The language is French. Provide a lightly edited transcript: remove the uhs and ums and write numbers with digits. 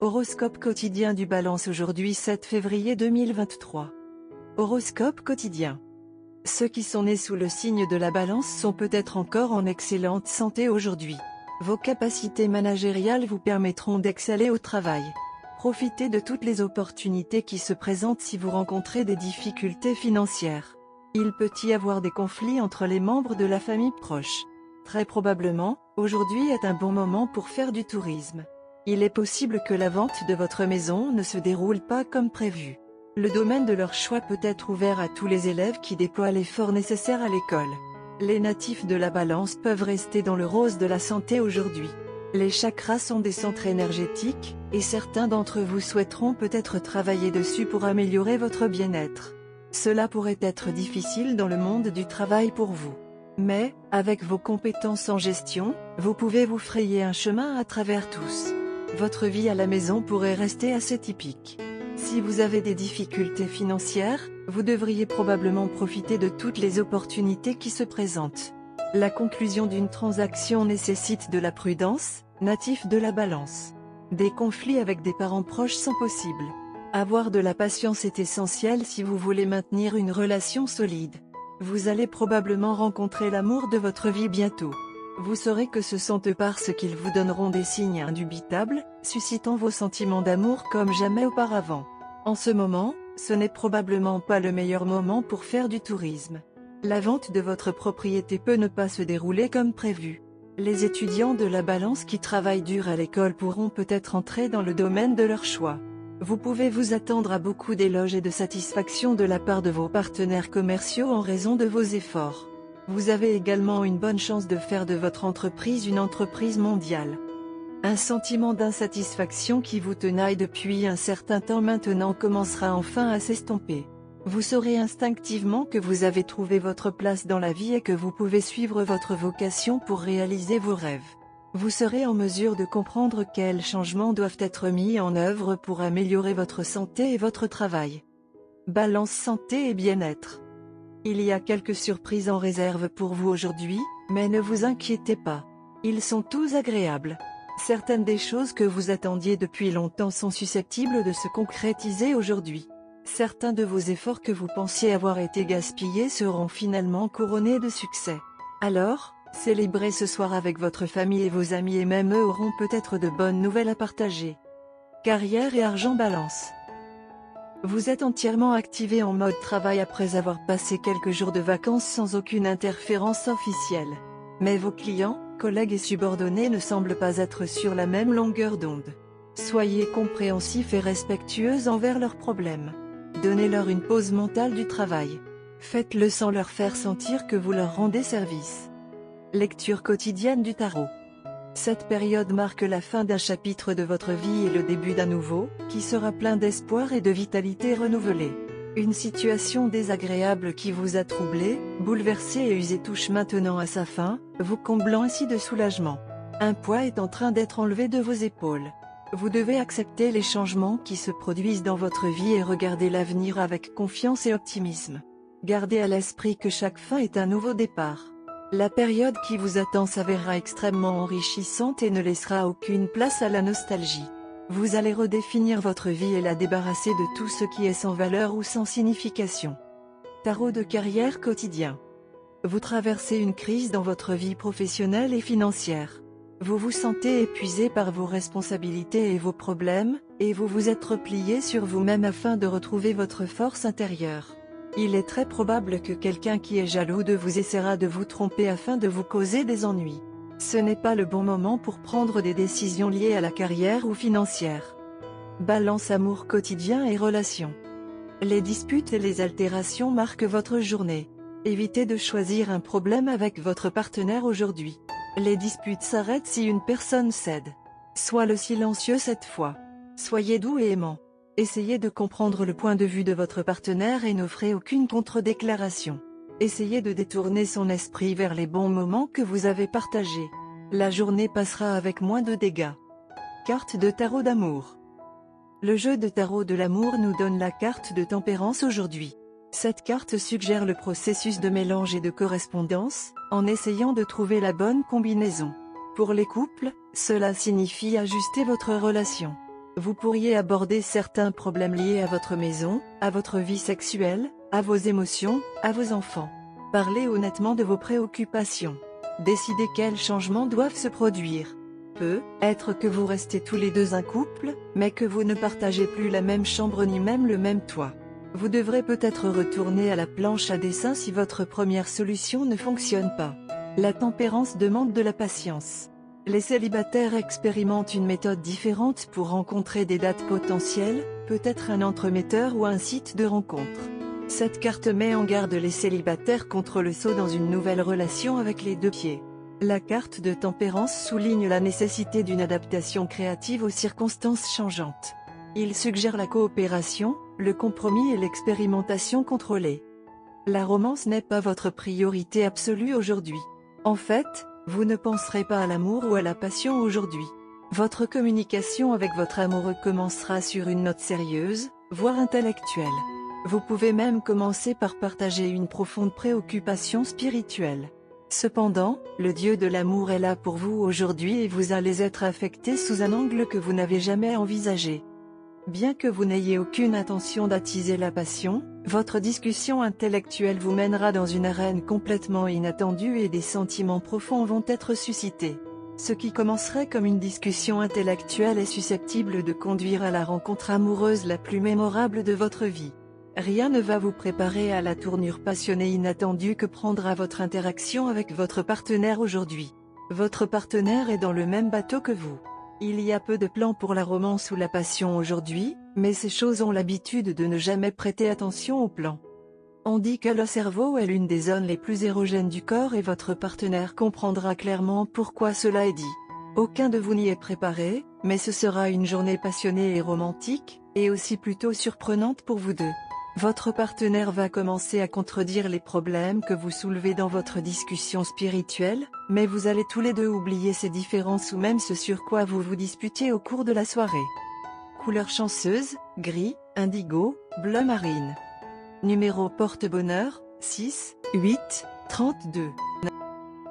Horoscope quotidien du Balance aujourd'hui 7 février 2023. Horoscope quotidien. Ceux qui sont nés sous le signe de la Balance sont peut-être encore en excellente santé aujourd'hui. Vos capacités managériales vous permettront d'exceller au travail. Profitez de toutes les opportunités qui se présentent si vous rencontrez des difficultés financières. Il peut y avoir des conflits entre les membres de la famille proche. Très probablement, aujourd'hui est un bon moment pour faire du tourisme. Il est possible que la vente de votre maison ne se déroule pas comme prévu. Le domaine de leur choix peut être ouvert à tous les élèves qui déploient l'effort nécessaire à l'école. Les natifs de la Balance peuvent rester dans le rose de la santé aujourd'hui. Les chakras sont des centres énergétiques, et certains d'entre vous souhaiteront peut-être travailler dessus pour améliorer votre bien-être. Cela pourrait être difficile dans le monde du travail pour vous. Mais, avec vos compétences en gestion, vous pouvez vous frayer un chemin à travers tous. Votre vie à la maison pourrait rester assez typique. Si vous avez des difficultés financières, vous devriez probablement profiter de toutes les opportunités qui se présentent. La conclusion d'une transaction nécessite de la prudence, natif de la Balance. Des conflits avec des parents proches sont possibles. Avoir de la patience est essentiel si vous voulez maintenir une relation solide. Vous allez probablement rencontrer l'amour de votre vie bientôt. Vous saurez que ce sont eux parce qu'ils vous donneront des signes indubitables, suscitant vos sentiments d'amour comme jamais auparavant. En ce moment, ce n'est probablement pas le meilleur moment pour faire du tourisme. La vente de votre propriété peut ne pas se dérouler comme prévu. Les étudiants de la Balance qui travaillent dur à l'école pourront peut-être entrer dans le domaine de leur choix. Vous pouvez vous attendre à beaucoup d'éloges et de satisfaction de la part de vos partenaires commerciaux en raison de vos efforts. Vous avez également une bonne chance de faire de votre entreprise une entreprise mondiale. Un sentiment d'insatisfaction qui vous tenaille depuis un certain temps maintenant commencera enfin à s'estomper. Vous saurez instinctivement que vous avez trouvé votre place dans la vie et que vous pouvez suivre votre vocation pour réaliser vos rêves. Vous serez en mesure de comprendre quels changements doivent être mis en œuvre pour améliorer votre santé et votre travail. Balance santé et bien-être. Il y a quelques surprises en réserve pour vous aujourd'hui, mais ne vous inquiétez pas. Ils sont tous agréables. Certaines des choses que vous attendiez depuis longtemps sont susceptibles de se concrétiser aujourd'hui. Certains de vos efforts que vous pensiez avoir été gaspillés seront finalement couronnés de succès. Alors, célébrez ce soir avec votre famille et vos amis et même eux auront peut-être de bonnes nouvelles à partager. Carrière et argent Balance. Vous êtes entièrement activé en mode travail après avoir passé quelques jours de vacances sans aucune interférence officielle. Mais vos clients, collègues et subordonnés ne semblent pas être sur la même longueur d'onde. Soyez compréhensifs et respectueux envers leurs problèmes. Donnez-leur une pause mentale du travail. Faites-le sans leur faire sentir que vous leur rendez service. Lecture quotidienne du tarot. Cette période marque la fin d'un chapitre de votre vie et le début d'un nouveau, qui sera plein d'espoir et de vitalité renouvelée. Une situation désagréable qui vous a troublé, bouleversé et usé touche maintenant à sa fin, vous comblant ainsi de soulagement. Un poids est en train d'être enlevé de vos épaules. Vous devez accepter les changements qui se produisent dans votre vie et regarder l'avenir avec confiance et optimisme. Gardez à l'esprit que chaque fin est un nouveau départ. La période qui vous attend s'avérera extrêmement enrichissante et ne laissera aucune place à la nostalgie. Vous allez redéfinir votre vie et la débarrasser de tout ce qui est sans valeur ou sans signification. Tarot de carrière quotidien. Vous traversez une crise dans votre vie professionnelle et financière. Vous vous sentez épuisé par vos responsabilités et vos problèmes, et vous vous êtes replié sur vous-même afin de retrouver votre force intérieure. Il est très probable que quelqu'un qui est jaloux de vous essaiera de vous tromper afin de vous causer des ennuis. Ce n'est pas le bon moment pour prendre des décisions liées à la carrière ou financière. Balance amour quotidien et relations. Les disputes et les altérations marquent votre journée. Évitez de choisir un problème avec votre partenaire aujourd'hui. Les disputes s'arrêtent si une personne cède. Sois le silencieux cette fois. Soyez doux et aimant. Essayez de comprendre le point de vue de votre partenaire et n'offrez aucune contre-déclaration. Essayez de détourner son esprit vers les bons moments que vous avez partagés. La journée passera avec moins de dégâts. Carte de tarot d'amour. Le jeu de tarot de l'amour nous donne la carte de tempérance aujourd'hui. Cette carte suggère le processus de mélange et de correspondance, en essayant de trouver la bonne combinaison. Pour les couples, cela signifie ajuster votre relation. Vous pourriez aborder certains problèmes liés à votre maison, à votre vie sexuelle, à vos émotions, à vos enfants. Parlez honnêtement de vos préoccupations. Décidez quels changements doivent se produire. Peut être que vous restez tous les deux un couple, mais que vous ne partagez plus la même chambre ni même le même toit. Vous devrez peut-être retourner à la planche à dessin si votre première solution ne fonctionne pas. La tempérance demande de la patience. Les célibataires expérimentent une méthode différente pour rencontrer des dates potentielles, peut-être un entremetteur ou un site de rencontre. Cette carte met en garde les célibataires contre le saut dans une nouvelle relation avec les deux pieds. La carte de tempérance souligne la nécessité d'une adaptation créative aux circonstances changeantes. Il suggère la coopération, le compromis et l'expérimentation contrôlée. La romance n'est pas votre priorité absolue aujourd'hui. En fait, vous ne penserez pas à l'amour ou à la passion aujourd'hui. Votre communication avec votre amoureux commencera sur une note sérieuse, voire intellectuelle. Vous pouvez même commencer par partager une profonde préoccupation spirituelle. Cependant, le Dieu de l'amour est là pour vous aujourd'hui et vous allez être affecté sous un angle que vous n'avez jamais envisagé. Bien que vous n'ayez aucune intention d'attiser la passion, votre discussion intellectuelle vous mènera dans une arène complètement inattendue et des sentiments profonds vont être suscités. Ce qui commencerait comme une discussion intellectuelle est susceptible de conduire à la rencontre amoureuse la plus mémorable de votre vie. Rien ne va vous préparer à la tournure passionnée inattendue que prendra votre interaction avec votre partenaire aujourd'hui. Votre partenaire est dans le même bateau que vous. Il y a peu de plans pour la romance ou la passion aujourd'hui, mais ces choses ont l'habitude de ne jamais prêter attention aux plans. On dit que le cerveau est l'une des zones les plus érogènes du corps et votre partenaire comprendra clairement pourquoi cela est dit. Aucun de vous n'y est préparé, mais ce sera une journée passionnée et romantique, et aussi plutôt surprenante pour vous deux. Votre partenaire va commencer à contredire les problèmes que vous soulevez dans votre discussion spirituelle, mais vous allez tous les deux oublier ces différences ou même ce sur quoi vous vous disputiez au cours de la soirée. Couleur chanceuse, gris, indigo, bleu marine. Numéro porte-bonheur, 6, 8, 32.